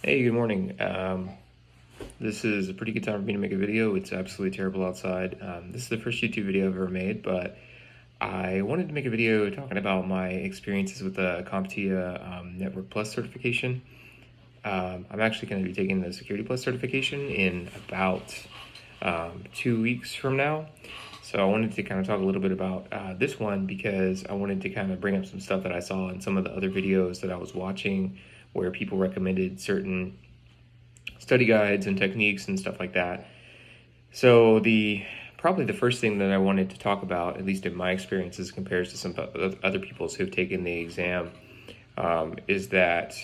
Hey, good morning. This is a pretty good time for me to make a video. It's absolutely terrible outside. This is the first YouTube video I've ever made, but I wanted to make a video talking about my experiences with the CompTia Network Plus certification. I'm actually going to be taking the Security Plus certification in about 2 weeks from now. So I wanted to kind of talk a little bit about this one because I wanted to kind of bring up some stuff that I saw in some of the other videos that I was watching where people recommended certain study guides and techniques and stuff like that. So probably the first thing that I wanted to talk about, at least in my experiences compared to some other people's who've taken the exam, is that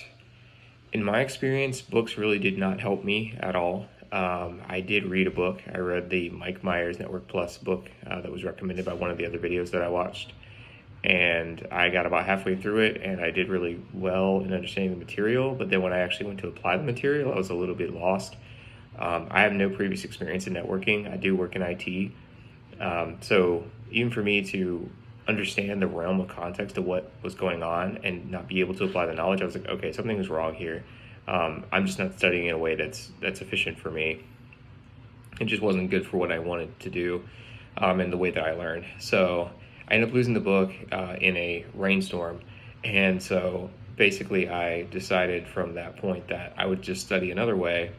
in my experience, books really did not help me at all. I did read a book. I read the Mike Myers Network Plus book that was recommended by one of the other videos that I watched. And I got about halfway through it and I did really well in understanding the material. But then when I actually went to apply the material, I was a little bit lost. I have no previous experience in networking. I do work in IT. So even for me to understand the realm of context of what was going on and not be able to apply the knowledge, I was like, okay, something is wrong here. I'm just not studying in a way that's efficient for me. It just wasn't good for what I wanted to do and the way that I learned. So I ended up losing the book in a rainstorm. And so basically I decided from that point that I would just study another way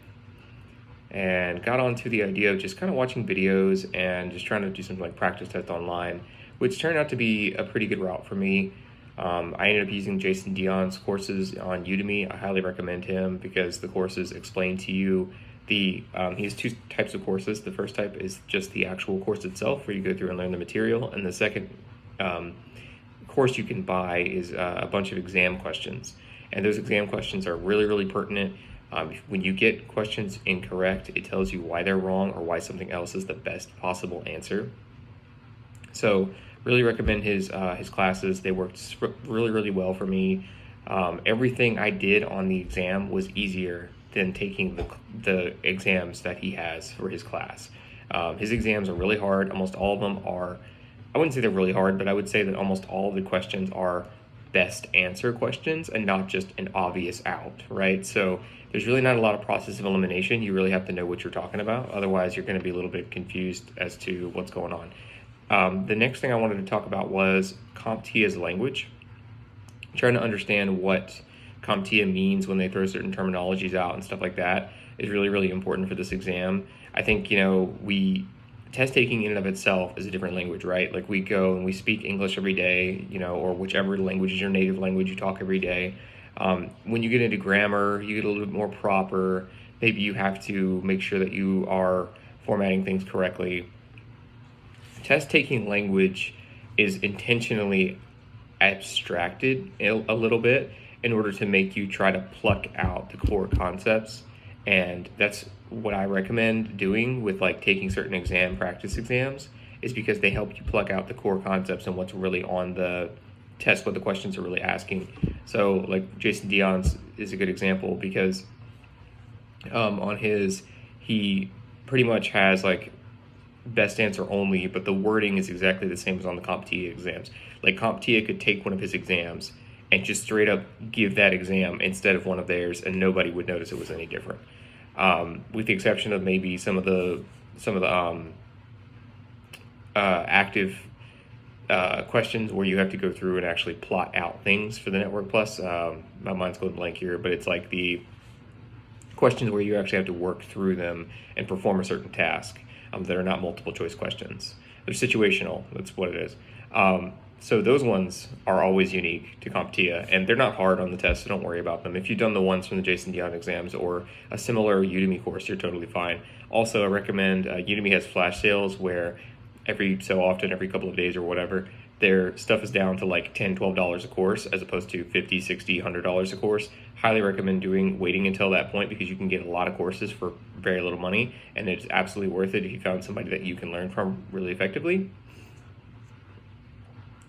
and got onto the idea of just kind of watching videos and just trying to do some like practice tests online, which turned out to be a pretty good route for me. I ended up using Jason Dion's courses on Udemy. I highly recommend him because the courses explain to you he has two types of courses. The first type is just the actual course itself, where you go through and learn the material, and the second course you can buy is a bunch of exam questions, and those exam questions are really, really pertinent. When you get questions incorrect, it tells you why they're wrong or why something else is the best possible answer. So really recommend his classes. They worked really, really well for me. Everything I did on the exam was easier than taking the exams that he has for his class. His exams are really hard. Almost all of them are, I wouldn't say they're really hard, but I would say that almost all of the questions are best answer questions and not just an obvious out, right? So there's really not a lot of process of elimination. You really have to know what you're talking about. Otherwise, you're going to be a little bit confused as to what's going on. The next thing I wanted to talk about was CompTia's language. Trying to understand what CompTia means when they throw certain terminologies out and stuff like that is really, really important for this exam. I think, test taking in and of itself is a different language, right? Like we go and we speak English every day, or whichever language is your native language you talk every day. When you get into grammar, you get a little bit more proper. Maybe you have to make sure that you are formatting things correctly. Test taking language is intentionally abstracted a little bit in order to make you try to pluck out the core concepts. And that's what I recommend doing with like taking certain practice exams, is because they help you pluck out the core concepts and what's really on the test, what the questions are really asking. So like Jason Dion's is a good example because on his, he pretty much has like best answer only, but the wording is exactly the same as on the CompTia exams. Like CompTia could take one of his exams and just straight up give that exam instead of one of theirs, and nobody would notice it was any different, with the exception of maybe some of the active questions where you have to go through and actually plot out things for the Network Plus. My mind's going blank here, but it's like the questions where you actually have to work through them and perform a certain task that are not multiple choice questions. They're situational, that's what it is. So those ones are always unique to CompTia, and they're not hard on the test, so don't worry about them. If you've done the ones from the Jason Dion exams or a similar Udemy course, you're totally fine. Also, I recommend Udemy has flash sales where every so often, every couple of days or whatever, their stuff is down to like $10, $12 a course as opposed to $50, $60, $100 a course. Highly recommend waiting until that point because you can get a lot of courses for very little money, and it's absolutely worth it if you found somebody that you can learn from really effectively.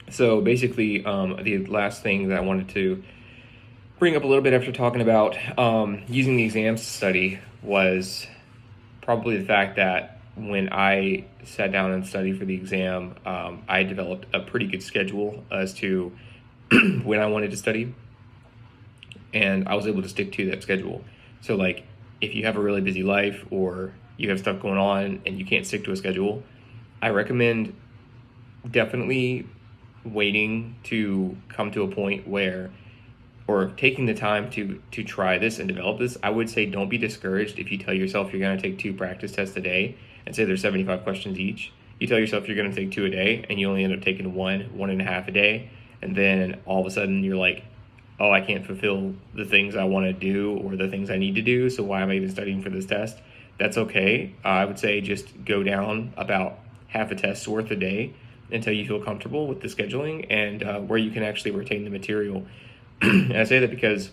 So basically, the last thing that I wanted to bring up a little bit after talking about using the exams to study was probably the fact that when I sat down and studied for the exam, I developed a pretty good schedule as to when I wanted to study, and I was able to stick to that schedule. So like if you have a really busy life or you have stuff going on and you can't stick to a schedule, I recommend definitely waiting to come to a point where, or taking the time to try this and develop this. I would say don't be discouraged if you tell yourself you're going to take 2 practice tests a day and say there's 75 questions each. You tell yourself you're going to take 2 a day and you only end up taking 1.5 a day, and then all of a sudden you're like, oh, I can't fulfill the things I want to do or the things I need to do, so why am I even studying for this test? That's okay. I would say just go down about half a test's worth a day until you feel comfortable with the scheduling and where you can actually retain the material. And I say that because,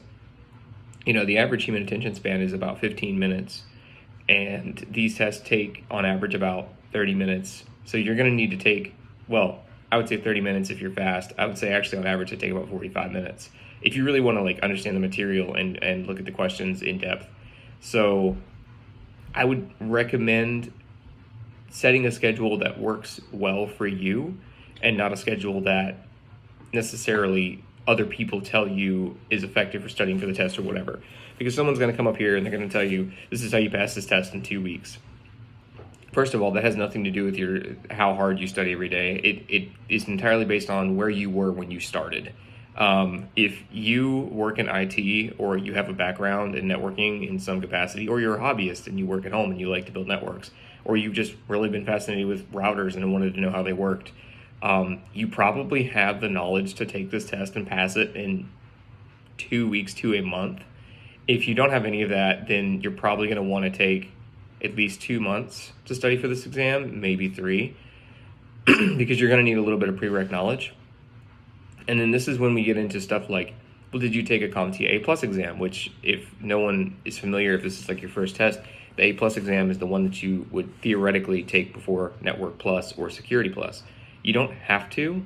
the average human attention span is about 15 minutes, and these tests take on average about 30 minutes. So you're going to need to take, well, I would say 30 minutes if you're fast. I would say actually on average it take about 45 minutes if you really want to like understand the material and look at the questions in depth. So I would recommend setting a schedule that works well for you and not a schedule that necessarily other people tell you is effective for studying for the test or whatever. Because someone's going to come up here and they're going to tell you, this is how you pass this test in 2 weeks. First of all, that has nothing to do with how hard you study every day. It is entirely based on where you were when you started. If you work in IT or you have a background in networking in some capacity, or you're a hobbyist and you work at home and you like to build networks, or you've just really been fascinated with routers and wanted to know how they worked, you probably have the knowledge to take this test and pass it in 2 weeks to a month. If you don't have any of that, then you're probably going to want to take at least 2 months to study for this exam, maybe 3, because you're going to need a little bit of prereq knowledge. And then this is when we get into stuff like, well, did you take a CompTia A+ exam, which if no one is familiar, if this is like your first test, the A+ exam is the one that you would theoretically take before Network Plus or Security Plus. You don't have to.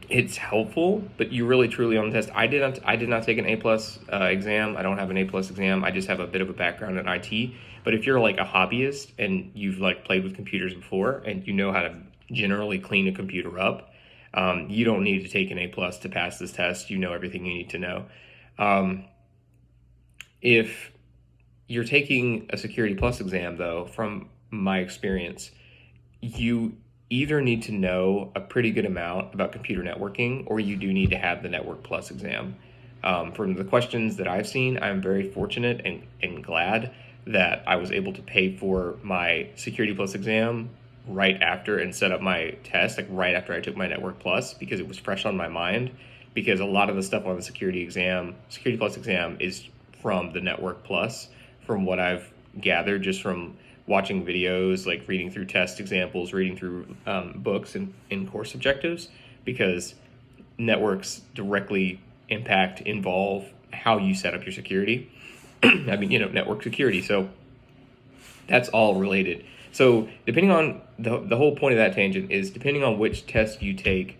It's helpful, but you really truly on the test. I did not take an A+ exam. I don't have an A+ exam. I just have a bit of a background in IT. But if you're like a hobbyist and you've like played with computers before and you know how to generally clean a computer up, you don't need to take an A+ to pass this test. You know everything you need to know. If you're taking a Security Plus exam, though, from my experience, you either need to know a pretty good amount about computer networking or you do need to have the Network Plus exam. From the questions that I've seen, I'm very fortunate and glad that I was able to pay for my Security Plus exam right after and set up my test, like right after I took my Network Plus, because it was fresh on my mind. Because a lot of the stuff on the Security Plus exam is from the Network Plus, from what I've gathered just from watching videos, like reading through test examples, reading through books and course objectives, because networks directly involve how you set up your security. I mean, network security. So that's all related. So depending on the whole point of that tangent is depending on which test you take,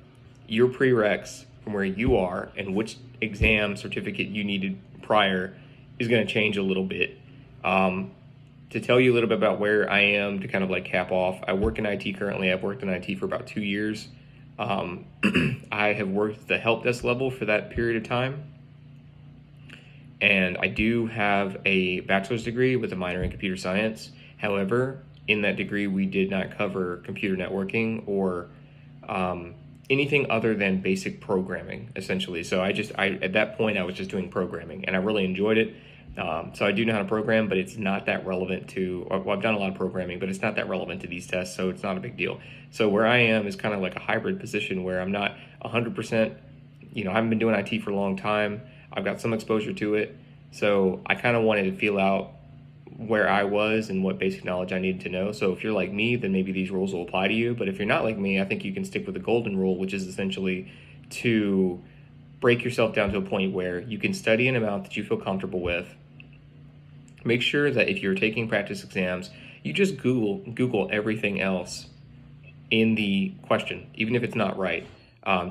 your prereqs from where you are and which exam certificate you needed prior is going to change a little bit. To tell you a little bit about where I am, to kind of like cap off, I work in IT currently. I've worked in IT for about 2 years. I have worked at the help desk level for that period of time. And I do have a bachelor's degree with a minor in computer science. However, in that degree, we did not cover computer networking or anything other than basic programming, essentially. So at that point, I was just doing programming, and I really enjoyed it. So I do know how to program, but it's not that relevant to, well, I've done a lot of programming, but it's not that relevant to these tests, so it's not a big deal. So where I am is kind of like a hybrid position where I'm not 100%, I haven't been doing IT for a long time. I've got some exposure to it. So I kind of wanted to feel out where I was and what basic knowledge I needed to know. So if you're like me, then maybe these rules will apply to you. But if you're not like me, I think you can stick with the golden rule, which is essentially to break yourself down to a point where you can study an amount that you feel comfortable with. Make sure that if you're taking practice exams, you just Google everything else in the question, even if it's not right.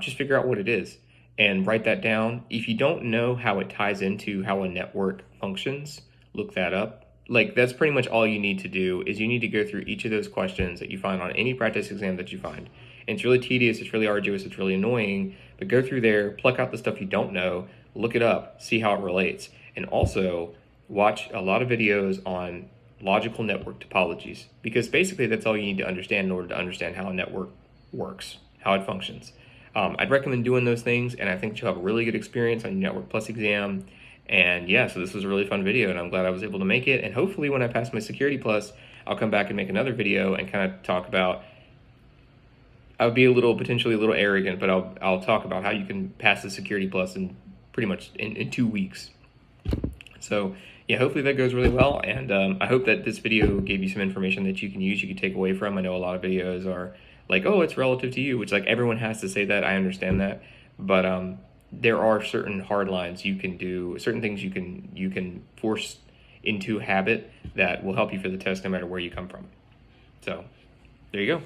Just figure out what it is and write that down. If you don't know how it ties into how a network functions, look that up. Like, that's pretty much all you need to do is you need to go through each of those questions that you find on any practice exam that you find. And it's really tedious, it's really arduous, it's really annoying, but go through there, pluck out the stuff you don't know, look it up, see how it relates. and also watch a lot of videos on logical network topologies, because basically that's all you need to understand in order to understand how a network works, how it functions. I'd recommend doing those things, and I think you'll have a really good experience on your Network Plus exam. And yeah, so this was a really fun video, and I'm glad I was able to make it. And hopefully when I pass my Security Plus, I'll come back and make another video and kind of talk about, I'll be potentially a little arrogant, but I'll talk about how you can pass the Security Plus in pretty much in 2 weeks. So yeah, hopefully that goes really well, and I hope that this video gave you some information that you can use, you can take away from. I know a lot of videos are like, oh, it's relative to you, which like everyone has to say that. I understand that, but there are certain hard lines you can do, certain things you can force into habit that will help you for the test no matter where you come from. So there you go.